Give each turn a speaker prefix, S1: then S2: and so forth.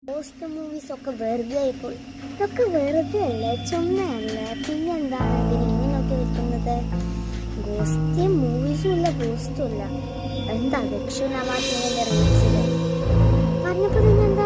S1: Post movies ഒക്കെ വെറുതെ ആയിപ്പോയി. ഇതൊക്കെ വെറുതെ അല്ലേ, ചുമ്മയല്ലേ? പിന്നെ എന്താണ് ഇതിന് ഇങ്ങനെയൊക്കെ വെക്കുന്നത്? ഗോസ്റ്റ് മൂവീസും ഇല്ല, പോസ്റ്റും ഇല്ല. എന്താ ദക്ഷിണ മാറ്റിന്റെ റീൽസില് പറഞ്ഞപ്പോ പിന്നെ എന്താ